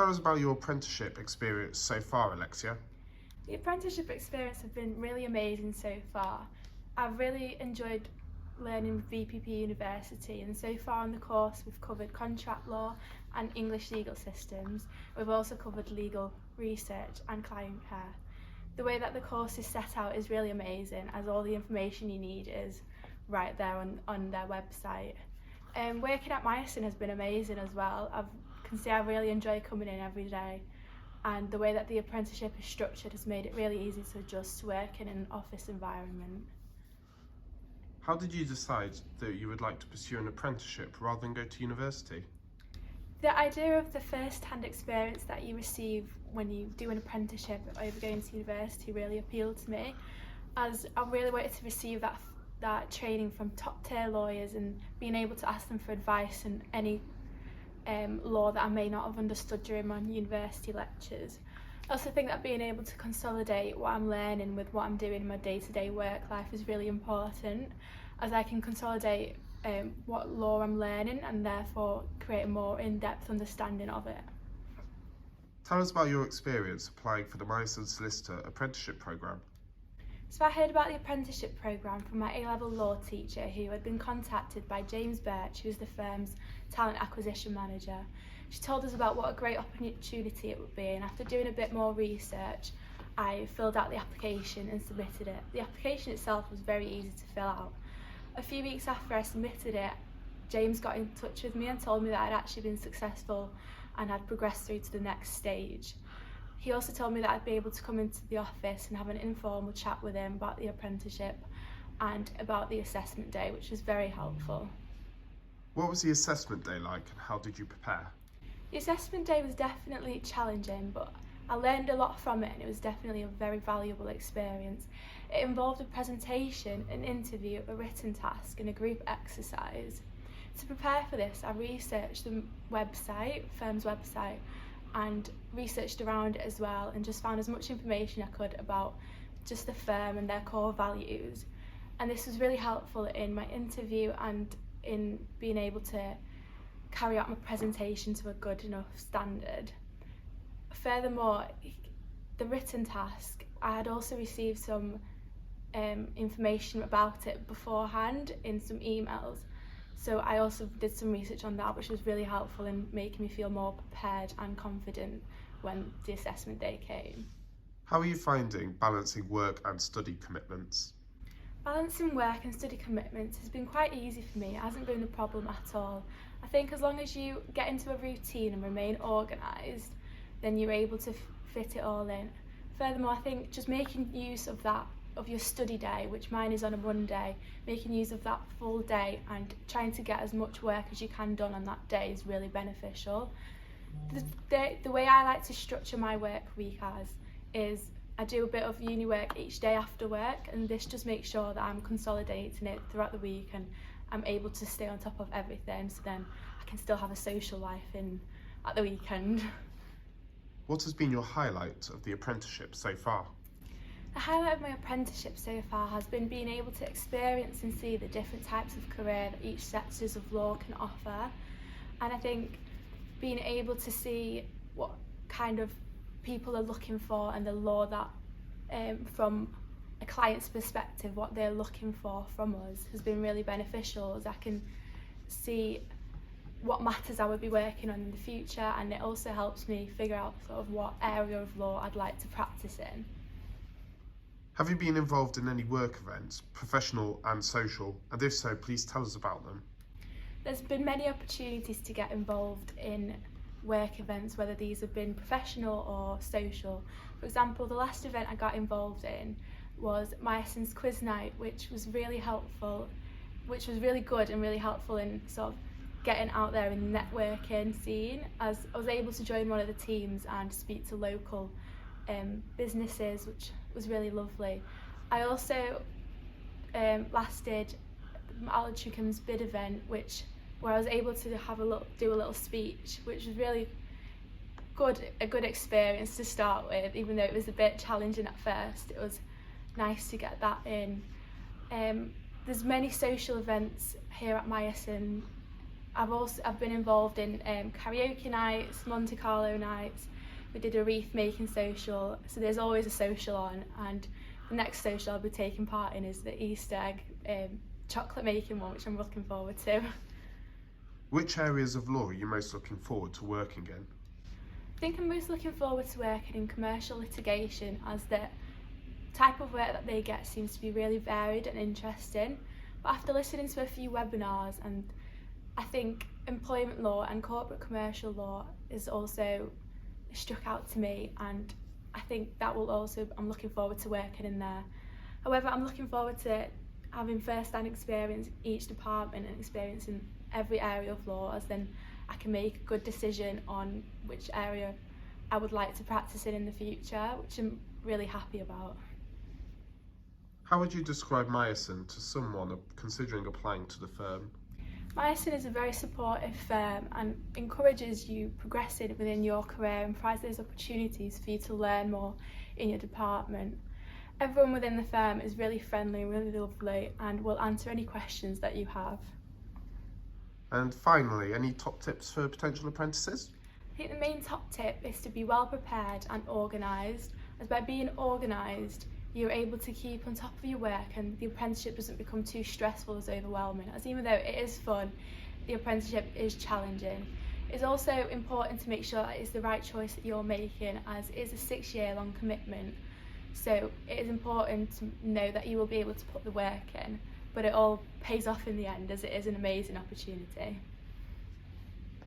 Tell us about your apprenticeship experience so far, Alexia. The apprenticeship experience has been really amazing so far. I've really enjoyed learning with VPP University, and so far on the course we've covered contract law and English legal systems. We've also covered legal research and client care. The way that the course is set out is really amazing, as all the information you need is right there on their website. Working at Myerson has been amazing as well. I can say I really enjoy coming in every day, and the way that the apprenticeship is structured has made it really easy to adjust to working in an office environment. How did you decide that you would like to pursue an apprenticeship rather than go to university? The idea of the first-hand experience that you receive when you do an apprenticeship over going to university really appealed to me, as I really wanted to receive that training from top-tier lawyers and being able to ask them for advice on any law that I may not have understood during my university lectures. I also think that being able to consolidate what I'm learning with what I'm doing in my day-to-day work life is really important, as I can consolidate what law I'm learning and therefore create a more in-depth understanding of it. Tell us about your experience applying for the Myerson Solicitor Apprenticeship programme. So I heard about the apprenticeship programme from my A-level law teacher, who had been contacted by James Birch, who is the firm's talent acquisition manager. She told us about what a great opportunity it would be, and after doing a bit more research, I filled out the application and submitted it. The application itself was very easy to fill out. A few weeks after I submitted it, James got in touch with me and told me that I'd actually been successful and had progressed through to the next stage. He also told me that I'd be able to come into the office and have an informal chat with him about the apprenticeship and about the assessment day, which was very helpful. What was the assessment day like and how did you prepare? The assessment day was definitely challenging, but I learned a lot from it and it was definitely a very valuable experience. It involved a presentation, an interview, a written task and a group exercise. To prepare for this, I researched the firm's website, and researched around it as well, and just found as much information I could about just the firm and their core values. And this was really helpful in my interview and in being able to carry out my presentation to a good enough standard. Furthermore, the written task, I had also received some information about it beforehand in some emails. So I also did some research on that, which was really helpful in making me feel more prepared and confident when the assessment day came. How are you finding balancing work and study commitments? Balancing work and study commitments has been quite easy for me. It hasn't been a problem at all. I think as long as you get into a routine and remain organised, then you're able to fit it all in. Furthermore, I think just making use of your study day, which mine is on a Monday, making use of that full day and trying to get as much work as you can done on that day is really beneficial. The way I like to structure my work week is I do a bit of uni work each day after work, and this just makes sure that I'm consolidating it throughout the week and I'm able to stay on top of everything, so then I can still have a social life at the weekend. What has been your highlight of the apprenticeship so far? The highlight of my apprenticeship so far has been being able to experience and see the different types of career that each sectors of law can offer, and I think being able to see what kind of people are looking for and the law that from a client's perspective, what they're looking for from us has been really beneficial, as I can see what matters I would be working on in the future, and it also helps me figure out sort of what area of law I'd like to practice in. Have you been involved in any work events, professional and social, and if so, please tell us about them. There's been many opportunities to get involved in work events, whether these have been professional or social. For example, the last event I got involved in was Myerson's quiz night, which was really helpful, which was really good and really helpful in sort of getting out there in the networking scene, as I was able to join one of the teams and speak to local businesses, which was really lovely. I also lasted Alexcia's bid event, where I was able to do a little speech, which was really a good experience to start with, even though it was a bit challenging at first. It was nice to get that in. There's many social events here at Myerson. I've been involved in karaoke nights, Monte Carlo nights. We did a wreath making social, so there's always a social on, and the next social I'll be taking part in is the Easter egg chocolate making one, which I'm looking forward to. Which areas of law are you most looking forward to working in? I think I'm most looking forward to working in commercial litigation, as the type of work that they get seems to be really varied and interesting. But after listening to a few webinars, and I think employment law and corporate commercial law is also struck out to me, and I think that will also, I'm looking forward to working in there. However, I'm looking forward to having first-hand experience in each department and experience in every area of law, as then I can make a good decision on which area I would like to practice in the future, which I'm really happy about. How would you describe Myerson to someone considering applying to the firm? Myerson is a very supportive firm and encourages you progressing within your career and provides those opportunities for you to learn more in your department. Everyone within the firm is really friendly and really lovely and will answer any questions that you have. And finally, any top tips for potential apprentices? I think the main top tip is to be well prepared and organised, as by being organised you're able to keep on top of your work and the apprenticeship doesn't become too stressful as overwhelming, as even though it is fun, the apprenticeship is challenging. It's also important to make sure that it's the right choice that you're making, as it is a 6-year-long commitment. So it is important to know that you will be able to put the work in, but it all pays off in the end, as it is an amazing opportunity.